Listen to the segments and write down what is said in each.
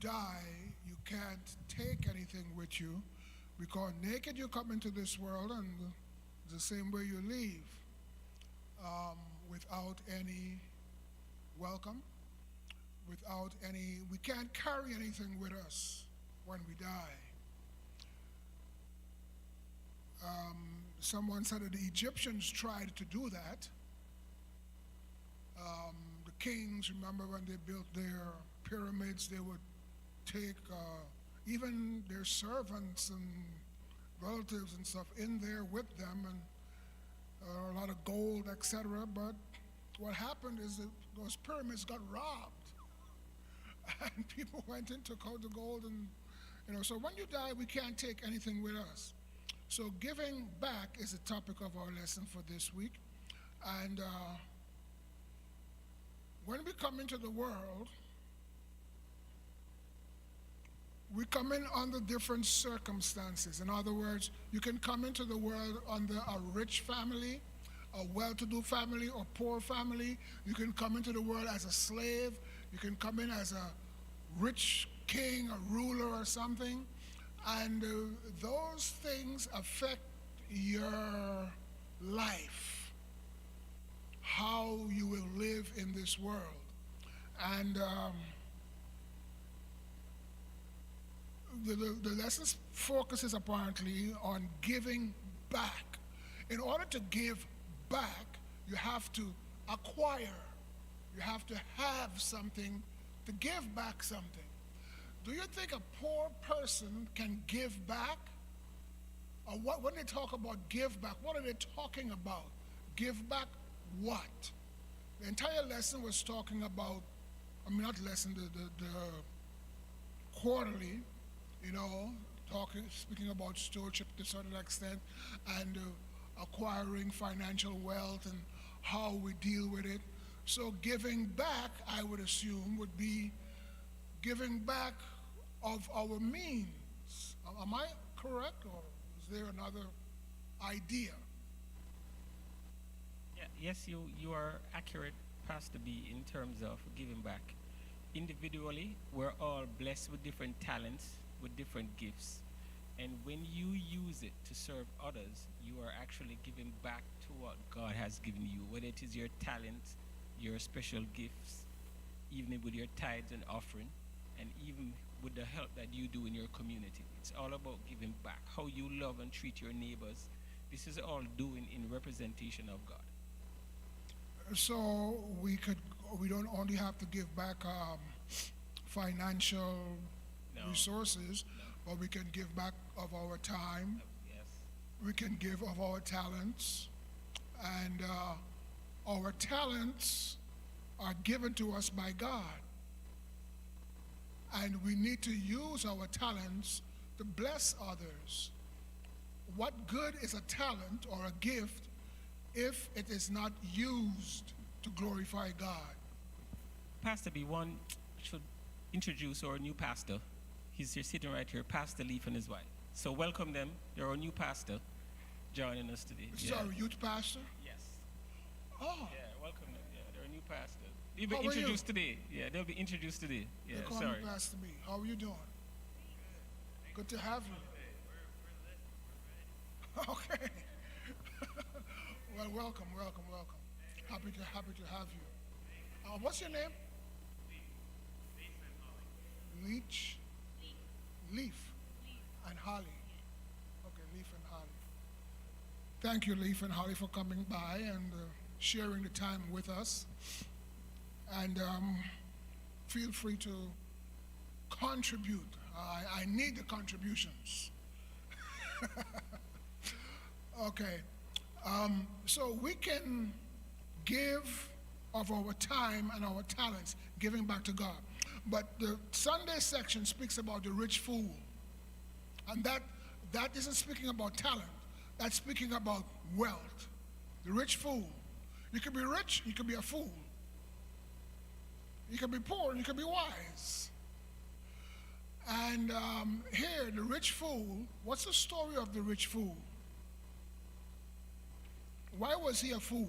die, you can't take anything with you because naked you come into this world and the same way you leave, without any welcome, without any, we can't carry anything with us when we die. Someone said that the Egyptians tried to do that. The kings, remember when they built their pyramids, they would take even their servants and relatives and stuff in there with them, and a lot of gold, etc. But what happened is that those pyramids got robbed, and people went in, took out the gold, and So when you die, we can't take anything with us. So giving back is the topic of our lesson for this week, and when we come into the world, we come in under different circumstances. In other words, you can come into the world under a rich family, a well-to-do family, or poor family. You can come into the world as a slave. You can come in as a rich king, a ruler, or something. And those things affect your life, how you will live in this world. And the lesson focuses apparently on giving back. In order to give back, you have to acquire. You have to have something to give back something. Do you think a poor person can give back? Or when they talk about give back, what are they talking about? Give back what? The entire lesson was talking about, not lesson, the quarterly, speaking about stewardship to a certain extent, and acquiring financial wealth and how we deal with it. So giving back, I would assume, would be giving back of our means. Am I correct, or is there another idea? Yeah, yes, you are accurate, Pastor B, in terms of giving back. Individually, we're all blessed with different talents, with different gifts. And when you use it to serve others, you are actually giving back to what God has given you, whether it is your talent, your special gifts, even with your tithes and offering, and even with the help that you do in your community. It's all about giving back, how you love and treat your neighbors. This is all doing in representation of God. So we don't only have to give back financial resources, but we can give back of our time. Yes. We can give of our talents, and our talents are given to us by God. And we need to use our talents to bless others. What good is a talent or a gift if it is not used to glorify God? Pastor B, one should introduce our new pastor. He's here sitting right here, Pastor Leaf and his wife. So welcome them. They're our new pastor joining us today. This is our youth pastor? Yes. Oh. Yeah, welcome them. Yeah, they're a new pastor. They'll be introduced today. Yeah, they'll be introduced today. Yeah, They're calling me Pastor B. How are you doing? Good to have you. Okay. Well, welcome. Happy to have you. What's your name? Leaf and Holly. Okay, Leaf and Holly. Thank you, Leaf and Holly, for coming by and sharing the time with us. And feel free to contribute. I need the contributions. Okay. So we can give of our time and our talents, giving back to God. But the Sunday section speaks about the rich fool. And that isn't speaking about talent. That's speaking about wealth. The rich fool. You can be rich, you can be a fool. You can be poor, and you can be wise. And here, the rich fool, what's the story of the rich fool? Why was he a fool?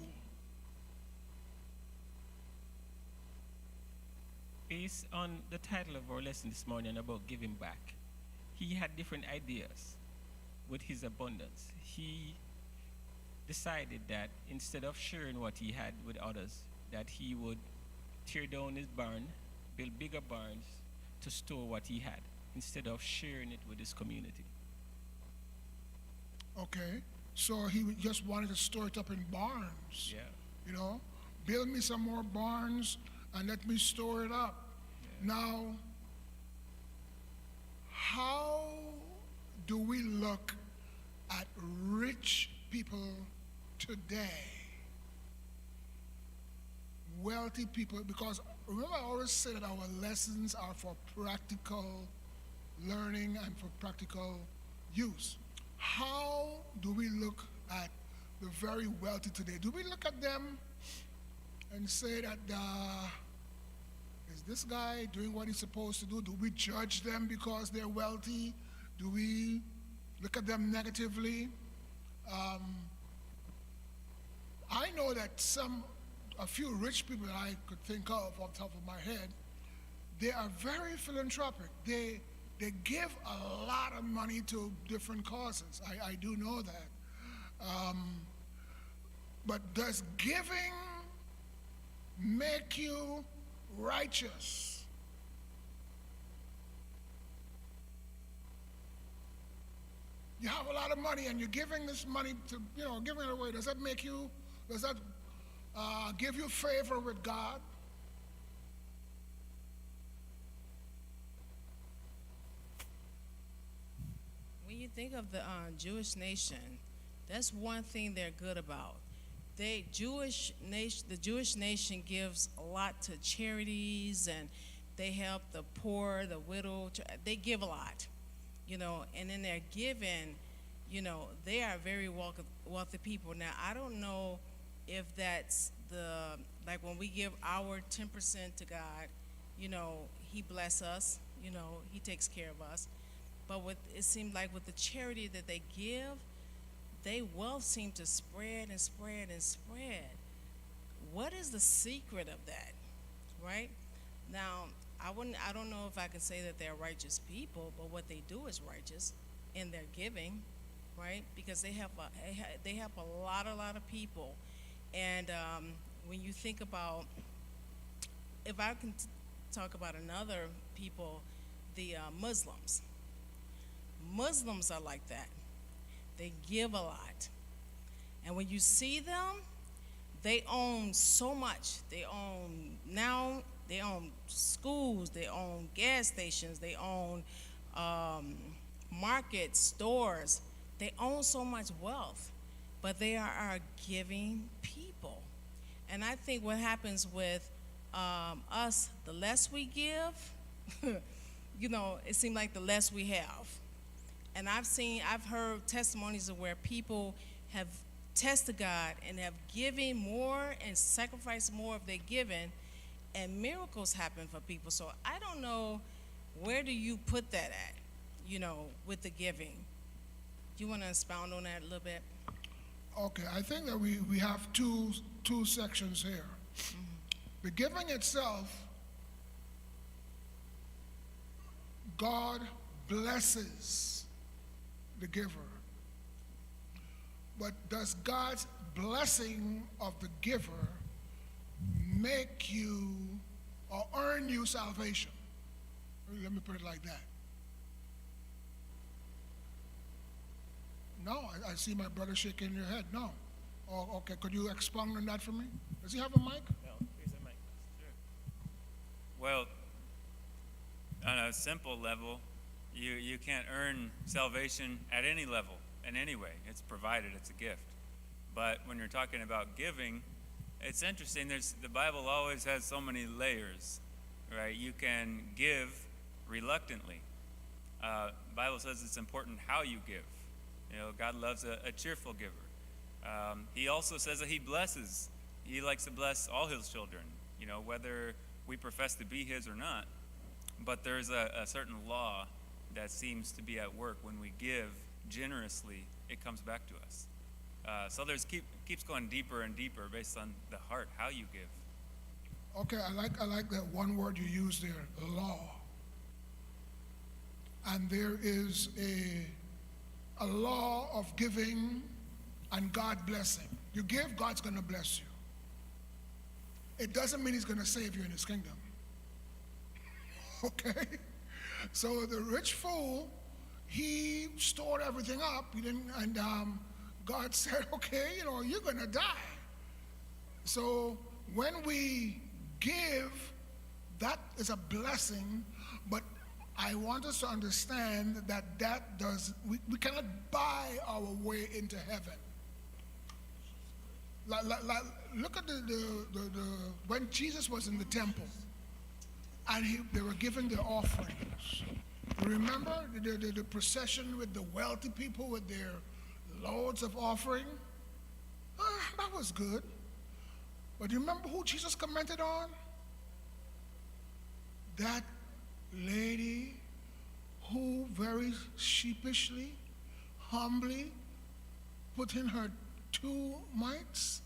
Based on the title of our lesson this morning about giving back, he had different ideas with his abundance. He decided that instead of sharing what he had with others, that he would tear down his barn, build bigger barns to store what he had, instead of sharing it with his community. Okay, so just wanted to store it up in barns. Yeah. You know, build me some more barns and let me store it up. Yeah. Now, how do we look at rich people today? Wealthy people, because remember I always say that our lessons are for practical learning and for practical use. How do we look at the very wealthy today? Do we look at them and say that, is this guy doing what he's supposed to do? Do we judge them because they're wealthy? Do we look at them negatively? I know that a few rich people that I could think of off the top of my head, they are very philanthropic. They give a lot of money to different causes. I do know that. But does giving make you righteous? You have a lot of money and you're giving this money to, giving it away. Does that give you favor with God? When you think of the Jewish nation, that's one thing they're good about. The Jewish nation gives a lot to charities, and they help the poor, the widow. They give a lot, and in their giving, they are very wealthy people. Now, I don't know if that's like when we give our 10% to God, He bless us, He takes care of us. But it seemed like with the charity that they give, their wealth seemed to spread and spread and spread. What is the secret of that, right? Now, I don't know if I can say that they're righteous people, but what they do is righteous in their giving, right? Because they help a lot of people. And when you think about, if I can talk about another people, the Muslims. Muslims are like that. They give a lot. And when you see them, they own so much. They own schools, they own gas stations, they own markets, stores. They own so much wealth, but they are giving people. And I think what happens with us, the less we give, it seems like the less we have. And I've heard testimonies of where people have tested God and have given more and sacrificed more of their giving, and miracles happen for people. So I don't know, where do you put that at, with the giving? Do you want to expound on that a little bit? Okay, I think that we have two sections here. Mm-hmm. The giving itself, God blesses the giver. But does God's blessing of the giver make you or earn you salvation? Let me put it like that. No, I see my brother shaking your head. No. Oh, okay, could you expound on that for me? Does he have a mic? No, here's a mic. Sure. Well, on a simple level, you can't earn salvation at any level, in any way. It's provided, it's a gift. But when you're talking about giving, it's interesting. The Bible always has so many layers, right? You can give reluctantly. The Bible says it's important how you give. God loves a cheerful giver. He also says that He blesses. He likes to bless all His children, whether we profess to be His or not. But there's a certain law that seems to be at work. When we give generously, it comes back to us. So keeps going deeper and deeper based on the heart, how you give. Okay, I like that one word you used there, law. And there is a law of giving and God blessing. You give, God's going to bless you. It doesn't mean he's going to save you in his kingdom. Okay? So the rich fool, he stored everything up. He didn't, and God said, okay, you're going to die. So when we give, that is a blessing, but I want us to understand that we cannot buy our way into heaven. Look at when Jesus was in the temple and they were giving their offerings. You remember the procession with the wealthy people with their loads of offering? That was good. But you remember who Jesus commented on? That lady who very sheepishly, humbly put in her 2 mites.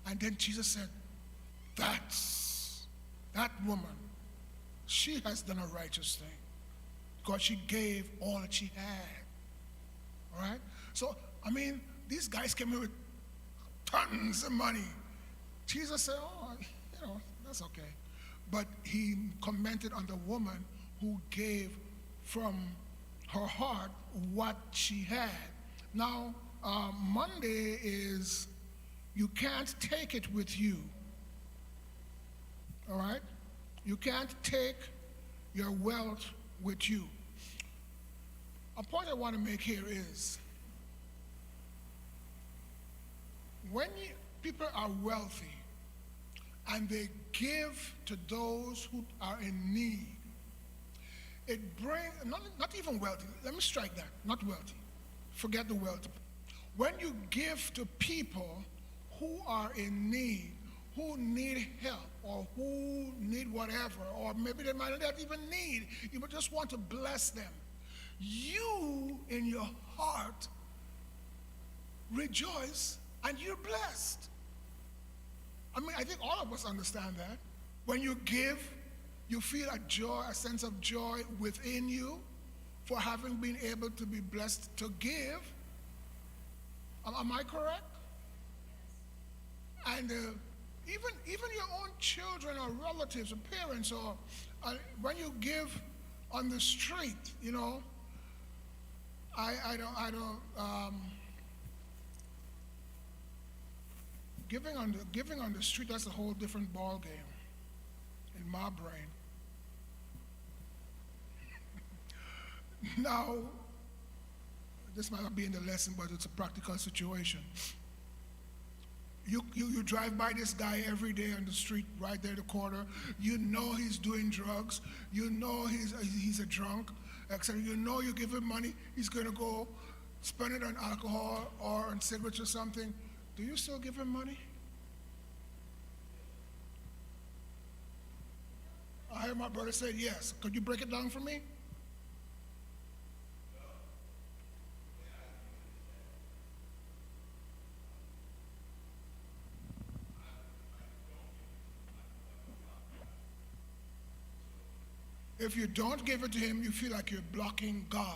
And then Jesus said, that woman, she has done a righteous thing because she gave all that she had. All right? So, these guys came in with tons of money. Jesus said, that's okay. But he commented on the woman who gave from her heart what she had. Now, Monday is you can't take it with you. All right? You can't take your wealth with you. A point I want to make here is when people are wealthy and they give to those who are in need, it brings, not even wealthy, let me strike that, not wealthy, forget the wealthy. When you give to people who are in need, who need help, or who need whatever, or maybe they might not even need, you just want to bless them, you in your heart rejoice and you're blessed. I think all of us understand that. When you give, you feel a joy, a sense of joy within you for having been able to be blessed to give. Am I correct? And even your own children or relatives or parents, or when you give on the street, I don't. Giving on the street, that's a whole different ball game in my brain. Now, this might not be in the lesson, but it's a practical situation. You drive by this guy every day on the street, right there, the corner. You know he's doing drugs. You know he's a drunk, etc. You know you give him money, he's going to go spend it on alcohol or on cigarettes or something. Do you still give him money? I heard my brother say yes. Could you break it down for me? If you don't give it to him, you feel like you're blocking God.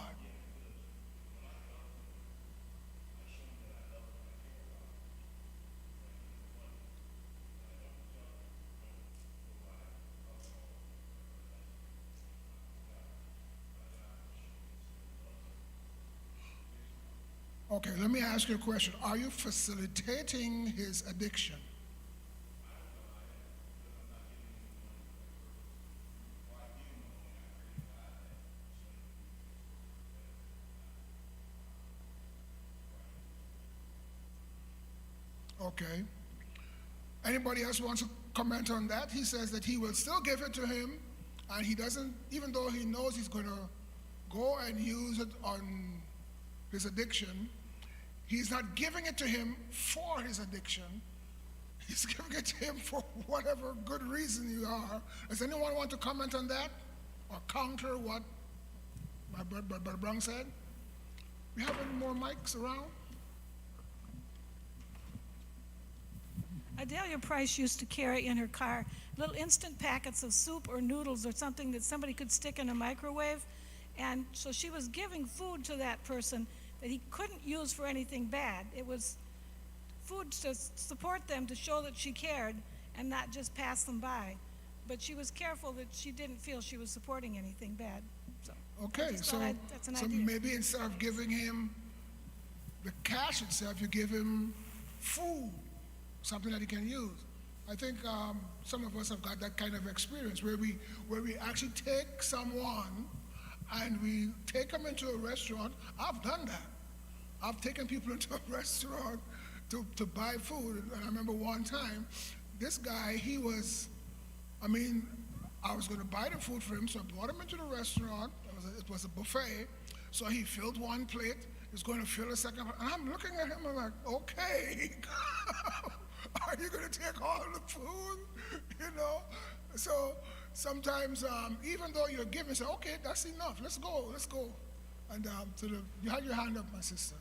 Okay, let me ask you a question. Are you facilitating his addiction? Okay. Anybody else wants to comment on that? He says that he will still give it to him, and he doesn't, even though he knows he's going to go and use it on his addiction, he's not giving it to him for his addiction. He's giving it to him for whatever good reason you are. Does anyone want to comment on that or counter what my brother Brown said? We have any more mics around? Adelia Price used to carry in her car little instant packets of soup or noodles or something that somebody could stick in a microwave. And so she was giving food to that person that he couldn't use for anything bad. It was food to support them, to show that she cared and not just pass them by. But she was careful that she didn't feel she was supporting anything bad. So I Okay, just so, thought that's an so idea. maybe instead of giving him the cash itself, you give him food, something that he can use. I think some of us have got that kind of experience where we actually take someone and we take them into a restaurant. I've done that. I've taken people into a restaurant to buy food. And I remember one time, this guy, I was going to buy the food for him, so I brought him into the restaurant. It was a buffet. So he filled one plate. He's going to fill a second. And I'm looking at him, I'm like, okay, are you going to take all the food? You know? So sometimes, even though you're giving, say, okay, that's enough. Let's go. And you had your hand up, my sister.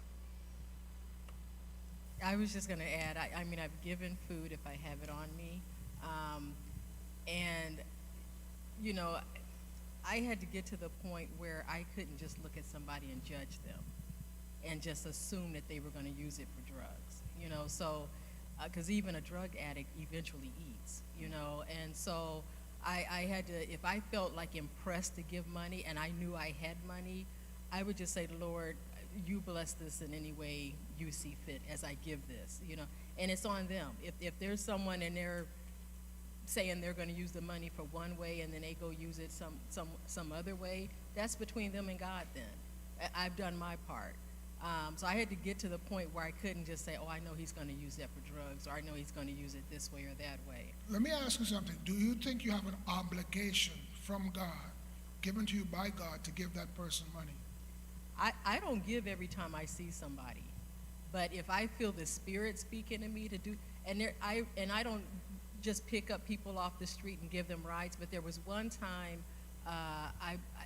I was just going to add, I mean, I've given food if I have it on me. And, you know, I had to get to the point where I couldn't just look at somebody and judge them and just assume that they were going to use it for drugs, you know. So, because even a drug addict eventually eats, you know. And so I had to, if I felt like impressed to give money and I knew I had money, I would just say, Lord, you bless this in any way you see fit as I give this, you know. And it's on them. If there's someone and they're saying they're going to use the money for one way and then they go use it some other way, that's between them and God then. I've done my part. So I had to get to the point where I couldn't just say, oh, I know he's going to use that for drugs, or I know he's going to use it this way or that way. Let me ask you something. Do you think you have an obligation from God, given to you by God, to give that person money? I don't give every time I see somebody, but if I feel the Spirit speaking to me to do, and I don't just pick up people off the street and give them rides, but there was one time,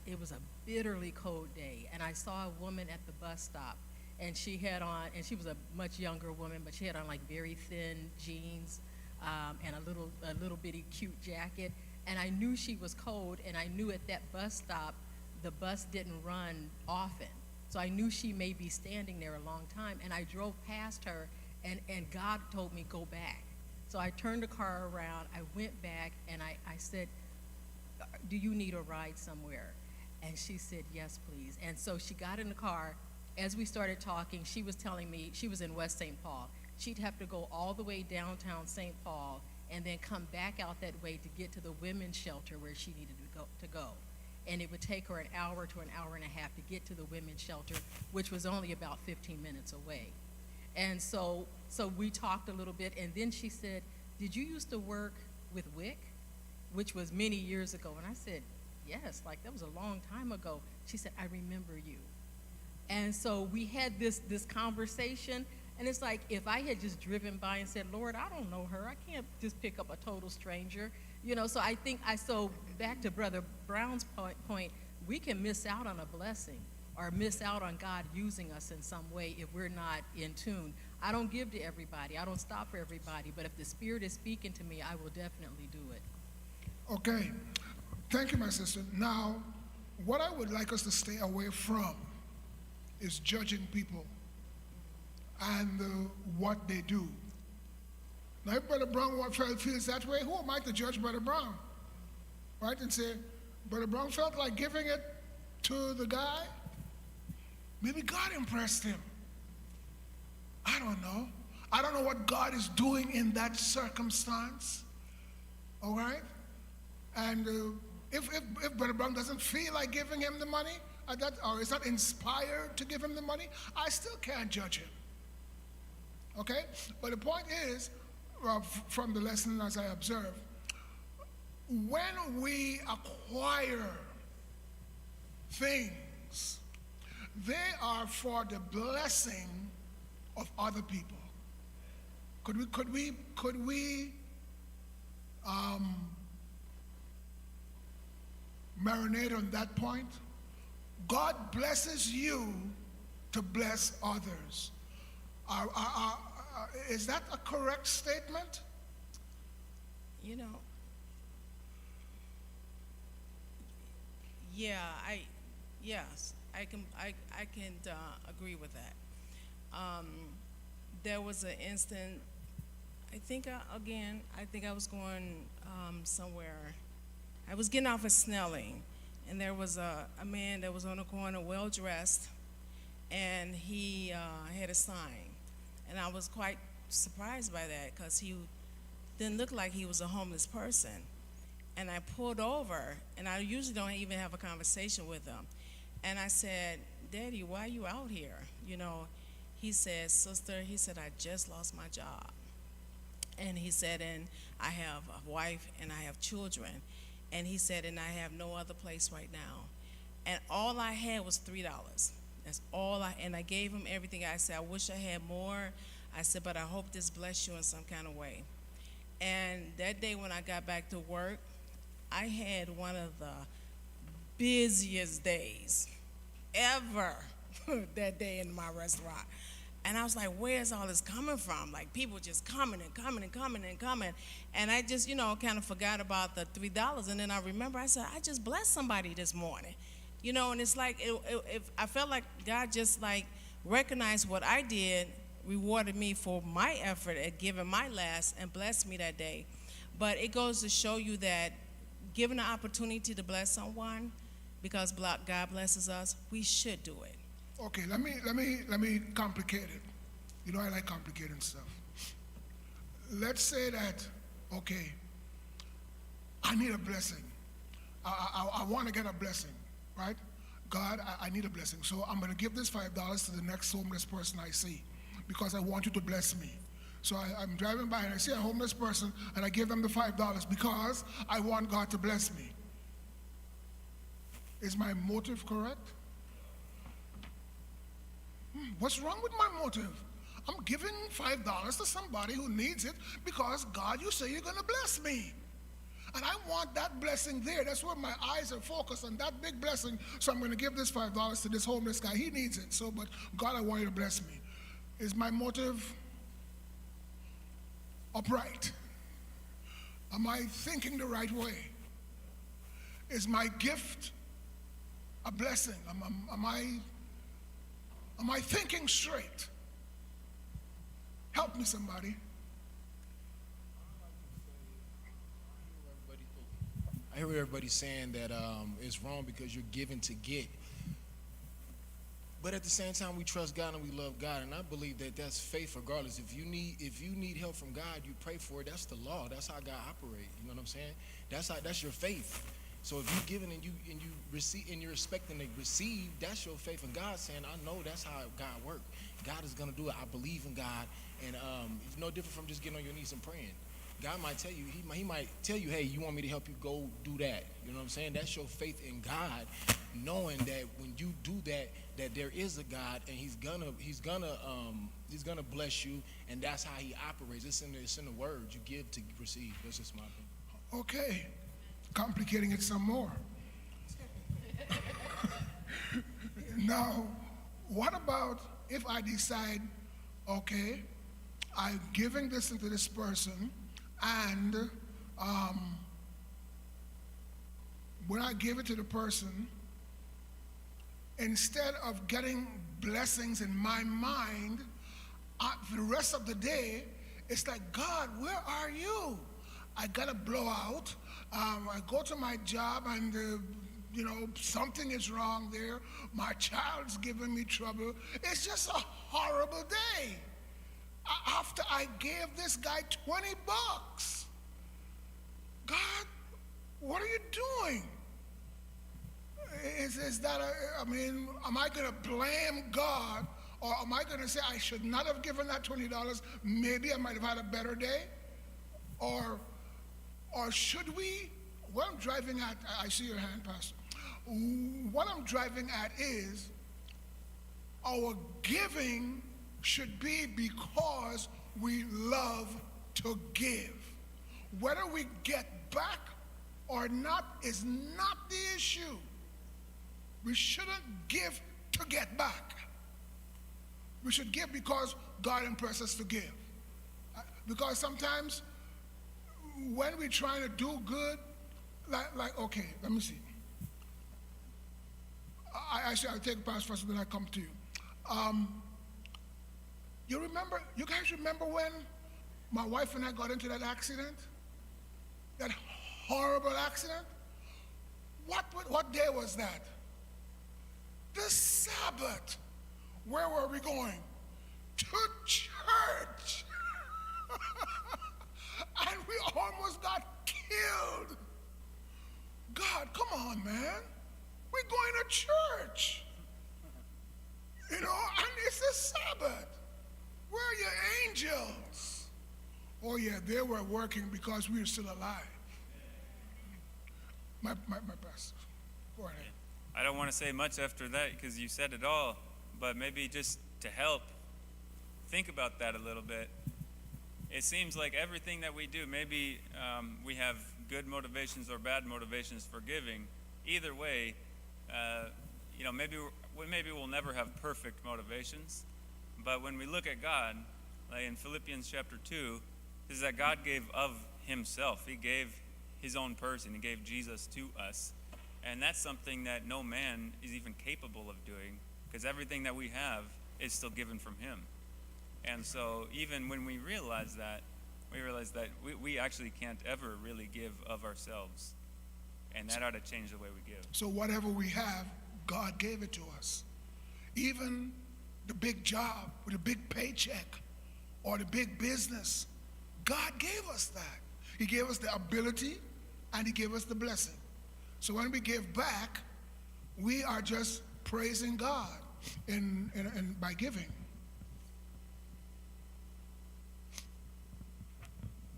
it was a bitterly cold day, and I saw a woman at the bus stop, and she had on, and she was a much younger woman, but she had on like very thin jeans and a little bitty cute jacket, and I knew she was cold, and I knew at that bus stop the bus didn't run often, so I knew she may be standing there a long time, and I drove past her, and God told me go back. So I turned the car around, I went back, and I said, do you need a ride somewhere? And she said, yes, please. And so she got in the car. As we started talking, she was telling me, she was in West St. Paul. She'd have to go all the way downtown St. Paul and then come back out that way to get to the women's shelter where she needed to go. And it would take her an hour to an hour and a half to get to the women's shelter, which was only about 15 minutes away. And so we talked a little bit, and then she said, did you used to work with WIC? Which was many years ago. And I said, yes, like that was a long time ago. She said, I remember you. And so we had this conversation, and it's like if I had just driven by and said, Lord, I don't know her. I can't just pick up a total stranger. You know, so I think so back to Brother Brown's point, we can miss out on a blessing or miss out on God using us in some way if we're not in tune. I don't give to everybody. I don't stop for everybody. But if the Spirit is speaking to me, I will definitely do it. Okay. Thank you, my sister. Now, what I would like us to stay away from is judging people and what they do. Now, if Brother Brown feels that way, who am I to judge Brother Brown? Right? And say, Brother Brown felt like giving it to the guy. Maybe God impressed him. I don't know. I don't know what God is doing in that circumstance. All right? And if Brother Brown doesn't feel like giving him the money, or is not inspired to give him the money, I still can't judge him. Okay? But the point is, from the lesson as I observe, when we acquire things, they are for the blessing of other people. Could we marinate on that point? God blesses you to bless others. Is that a correct statement? You know, yeah, yes, I can agree with that. Um, there was an instant. I think I was going somewhere. I was getting off of Snelling, and there was a man that was on the corner, well dressed, and he had a sign, and I was quite surprised by that because he didn't look like he was a homeless person. And I pulled over, and I usually don't even have a conversation with him. And I said, "Daddy, why are you out here?" You know, he said, "Sister," he said, "I just lost my job." And he said, "And I have a wife and I have children." And he said, "And I have no other place right now." And all I had was $3. That's all and I gave him everything. I said, "I wish I had more." I said, "But I hope this bless you in some kind of way." And that day when I got back to work, I had one of the busiest days ever that day in my restaurant. And I was like, where's all this coming from? Like, people just coming and coming and coming and coming. And I just, kind of forgot about the $3. And then I remember, I said, I just blessed somebody this morning. And it's like, I felt like God just like recognized what I did, rewarded me for my effort at giving my last, and blessed me that day. But it goes to show you that given the opportunity to bless someone, because God blesses us, we should do it. Okay, let me complicate it. You know I like complicating stuff. Let's say that, okay, I need a blessing. I want to get a blessing, right? God, I need a blessing. So I'm going to give this $5 to the next homeless person I see because I want you to bless me. So I'm driving by and I see a homeless person and I give them the $5 because I want God to bless me. Is my motive correct? What's wrong with my motive? I'm giving $5 to somebody who needs it because, God, you say you're going to bless me. And I want that blessing there. That's where my eyes are focused on, that big blessing. So I'm going to give this $5 to this homeless guy. He needs it. So, but God, I want you to bless me. Is my motive upright? Am I thinking the right way? Is my gift a blessing? Am I thinking straight? Help me, somebody. I hear everybody saying that it's wrong because you're giving to get. But at the same time, we trust God and we love God, and I believe that that's faith regardless. If you need help from God, you pray for it. That's the law. That's how God operates. You know what I'm saying? That's your faith. So if you're giving and you receive and you're expecting to receive, that's your faith. And God's saying, I know that's how God works. God is gonna do it. I believe in God, and it's no different from just getting on your knees and praying. God might tell you, he might tell you, hey, you want me to help you, go do that. You know what I'm saying? That's your faith in God, knowing that when you do that, that there is a God and he's gonna bless you, and that's how he operates. It's in the word. You give to receive. That's just my opinion. Okay, complicating it some more. Now, what about if I decide, okay, I'm giving this to this person, and when I give it to the person, instead of getting blessings in my mind, for the rest of the day, it's like, God, where are you? I got to blow out. I go to my job and, something is wrong there. My child's giving me trouble. It's just a horrible day. After I gave this guy $20, God, what are you doing? Is that, am I going to blame God, or am I going to say I should not have given that $20? Maybe I might have had a better day? Or should we, what I'm driving at, I see your hand, Pastor. What I'm driving at is our giving should be because we love to give. Whether we get back or not is not the issue. We shouldn't give to get back. We should give because God impresses us to give. Because sometimes when we're trying to do good, like okay, let me see. I'll take Pastor first, and then I come to you. You guys remember when my wife and I got into that accident? That horrible accident? What day was that? The Sabbath. Where were we going? To church. And we almost got killed. God, come on, man. We're going to church. And it's the Sabbath. Where are your angels? Oh, yeah, they were working because we were still alive. My pastor. Go ahead. I don't want to say much after that because you said it all, but maybe just to help, think about that a little bit. It seems like everything that we do, maybe we have good motivations or bad motivations for giving. Either way, maybe we'll never have perfect motivations. But when we look at God, like in Philippians chapter 2, is that God gave of himself. He gave his own person. He gave Jesus to us. And that's something that no man is even capable of doing, because everything that we have is still given from him. And so even when we realize that we actually can't ever really give of ourselves. And that ought to change the way we give. So whatever we have, God gave it to us. Even the big job or the big paycheck or the big business, God gave us that. He gave us the ability and he gave us the blessing. So when we give back, we are just praising God by giving.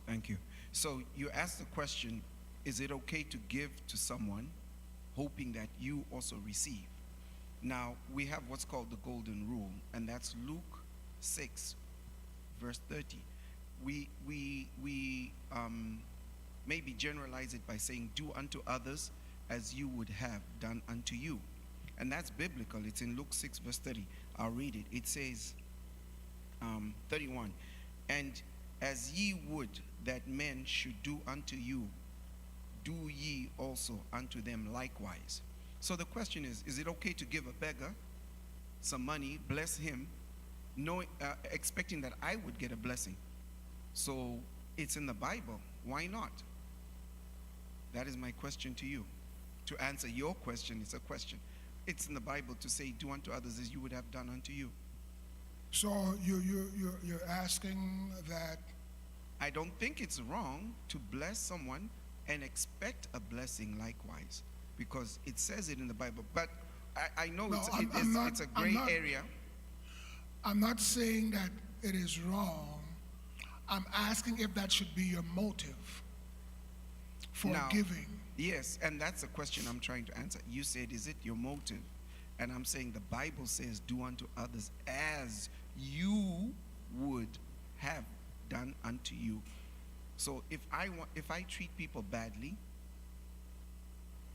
Thank you. So you asked the question, is it okay to give to someone hoping that you also receive? Now, we have what's called the golden rule, and that's Luke 6, verse 30. We maybe generalize it by saying, do unto others as you would have done unto you. And that's biblical. It's in Luke 6, verse 30. I'll read it. It says, 31, and as ye would that men should do unto you, do ye also unto them likewise. So the question is it okay to give a beggar some money, bless him, expecting that I would get a blessing? So it's in the Bible. Why not? That is my question to you. To answer your question, it's a question. It's in the Bible to say, do unto others as you would have done unto you. So you're asking that? I don't think it's wrong to bless someone and expect a blessing likewise, because it says it in the Bible. But I know it's a gray area. I'm not saying that it is wrong. I'm asking if that should be your motive for giving. Yes, and that's a question I'm trying to answer. You said, is it your motive? And I'm saying the Bible says, do unto others as you would have done unto you. So if I treat people badly,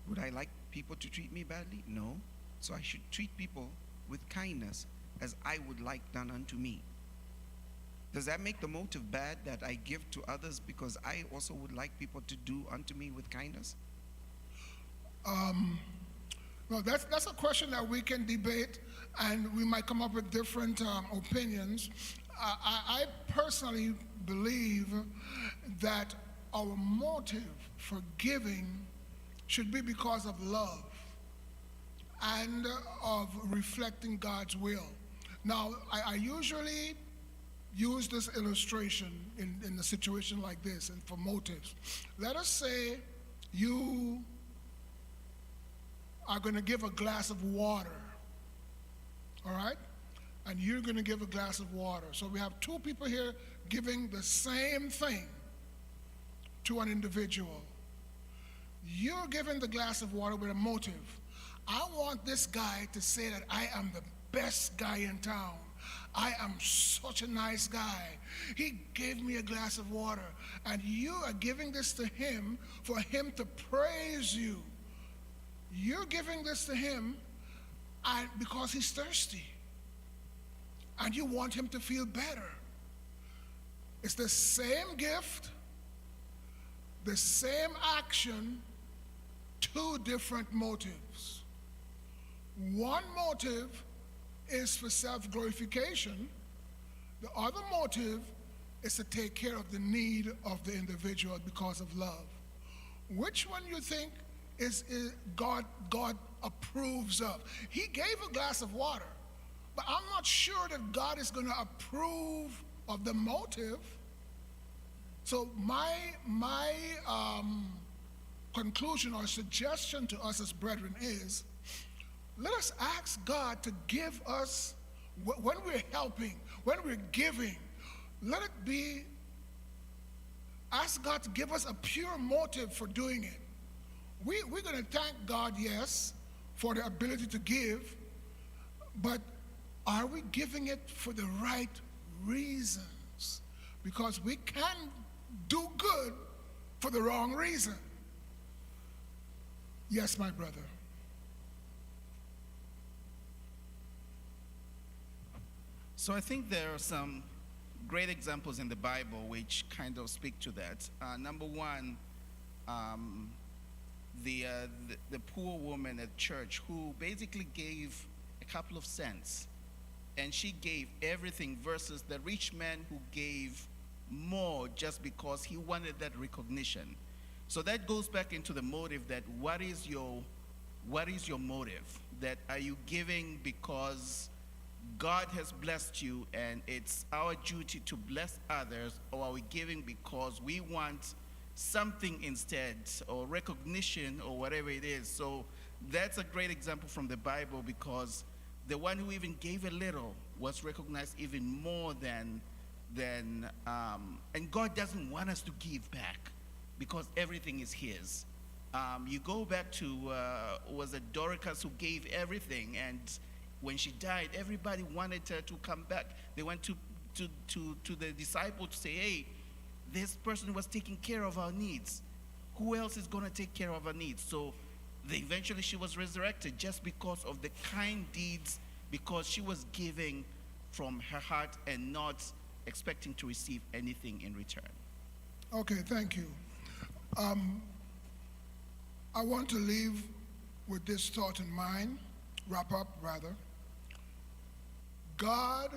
would I like people to treat me badly? No. So I should treat people with kindness as I would like done unto me. Does that make the motive bad that I give to others because I also would like people to do unto me with kindness? Well, that's a question that we can debate, and we might come up with different opinions. I personally believe that our motive for giving should be because of love and of reflecting God's will. Now, I usually use this illustration in a situation like this and for motives. Let us say you are going to give a glass of water, all right? And you're going to give a glass of water. So we have two people here giving the same thing to an individual. You're giving the glass of water with a motive. I want this guy to say that I am the best guy in town. I am such a nice guy. He gave me a glass of water. And you are giving this to him for him to praise you. You're giving this to him because he's thirsty. And you want him to feel better. It's the same gift, the same action, two different motives. One motive is for self-glorification. The other motive is to take care of the need of the individual because of love. Which one you think is God approves of? He gave a glass of water, but I'm not sure that God is going to approve of the motive. So my conclusion or suggestion to us as brethren is, let us ask God to give us, when we're helping, when we're giving, let it be, ask God to give us a pure motive for doing it. We're going to thank God, yes, for the ability to give, but are we giving it for the right reasons? Because we can do good for the wrong reason. Yes, my brother. So I think there are some great examples in the Bible which kind of speak to that. Number one, the poor woman at church who basically gave a couple of cents, and she gave everything, versus the rich man who gave more just because he wanted that recognition. So that goes back into the motive, that what is your motive? That are you giving because God has blessed you and it's our duty to bless others, or are we giving because we want something instead, or recognition, or whatever it is? So that's a great example from the Bible, because the one who even gave a little was recognized even more than and God doesn't want us to give back because everything is his. You go back to was it Dorcas who gave everything, and when she died, everybody wanted her to come back. They went to the disciples to say, hey, this person was taking care of our needs. Who else is going to take care of our needs? So eventually she was resurrected just because of the kind deeds, because she was giving from her heart and not expecting to receive anything in return. Okay, thank you. I want to leave with this thought in mind, wrap up rather. God,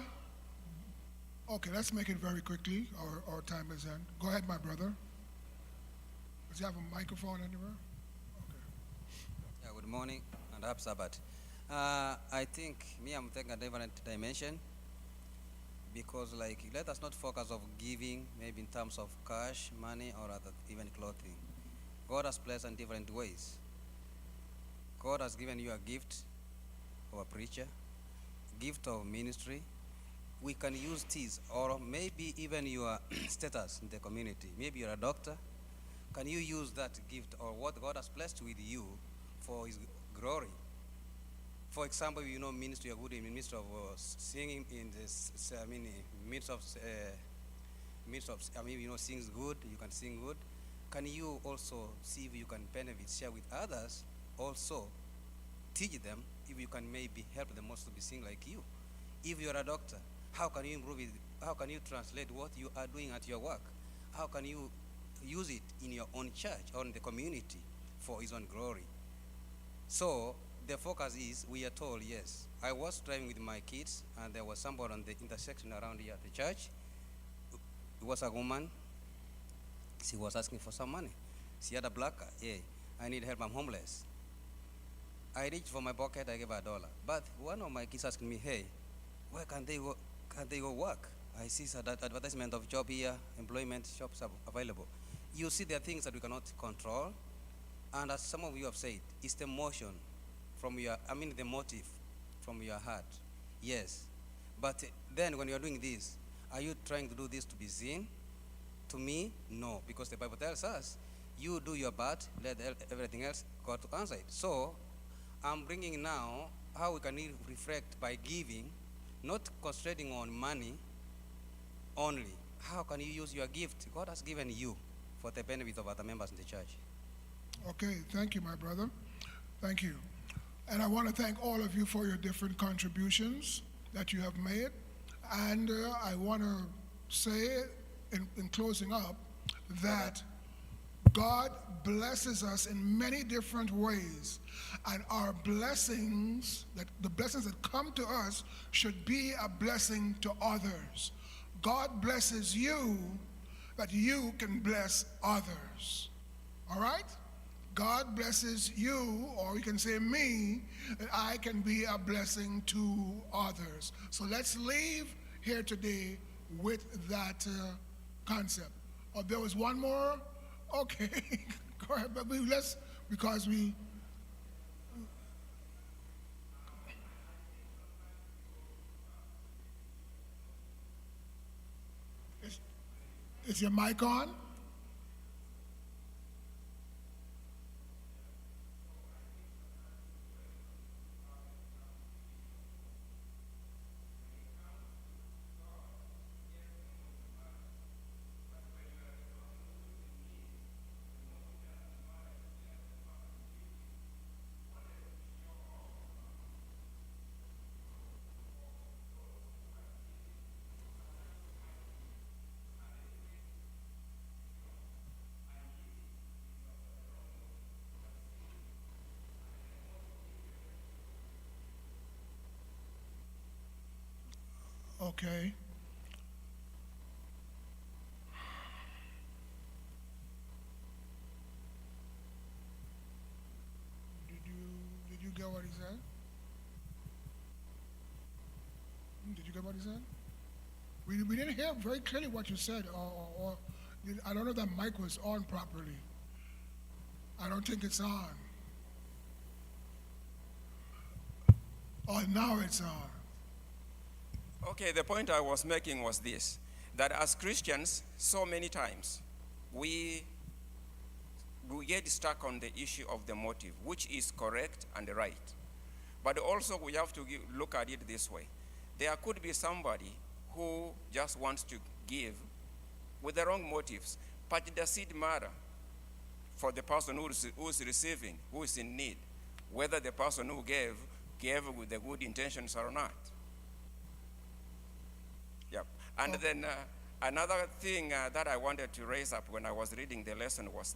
okay, let's make it very quickly, our time is end. Go ahead, my brother. Does he have a microphone anywhere? Okay. Yeah, good morning and happy Sabbath. I think I'm taking a different dimension, because let us not focus on giving maybe in terms of cash, money, or even clothing. God has blessed in different ways. God has given you a gift of a preacher, gift of ministry. We can use this, or maybe even your status in the community. Maybe you're a doctor. Can you use that gift or what God has blessed with you for his glory? For example, ministry, you're good in the midst of singing in this, midst of sings good, you can sing good. Can you also see if you can benefit, share with others, also teach them, if you can maybe help them also to be sing like you? If you're a doctor, how can you improve it? How can you translate what you are doing at your work? How can you use it in your own church or in the community for his own glory? So the focus is, we are told, yes. I was driving with my kids, and there was somebody on the intersection around here at the church. It was a woman. She was asking for some money. She had a black car. Yeah, I need help, I'm homeless. I reached for my pocket, I gave her $1. But one of my kids asking me, hey, where can they go work? I see that advertisement of job here, employment shops are available. You see, there are things that we cannot control. And as some of you have said, it's the motion from the motive from your heart. Yes. But then when you're doing this, are you trying to do this to be seen? To me, no, because the Bible tells us, you do your part, let everything else God to answer it. So I'm bringing now how we can reflect by giving, not concentrating on money only. How can you use your gift God has given you for the benefit of other members in the church? Okay, thank you, my brother. Thank you. And I want to thank all of you for your different contributions that you have made. And I want to say, in closing up, that God blesses us in many different ways, and our blessings, the blessings that come to us, should be a blessing to others. God blesses you that you can bless others. All right? God blesses you, or you can say me, that I can be a blessing to others. So let's leave here today with that concept. Oh, there was one more? Okay, go ahead, but let's, because we, is your mic on? Okay. Did you get what he said? Did you get what he said? We didn't hear very clearly what you said, or I don't know if that mic was on properly. I don't think it's on. Oh, now it's on. Okay, the point I was making was this, that as Christians, so many times, we get stuck on the issue of the motive, which is correct and right. But also we have to look at it this way. There could be somebody who just wants to give with the wrong motives, but does it matter for the person who is receiving, who is in need, whether the person who gave with the good intentions or not? Yep. And then another thing that I wanted to raise up when I was reading the lesson was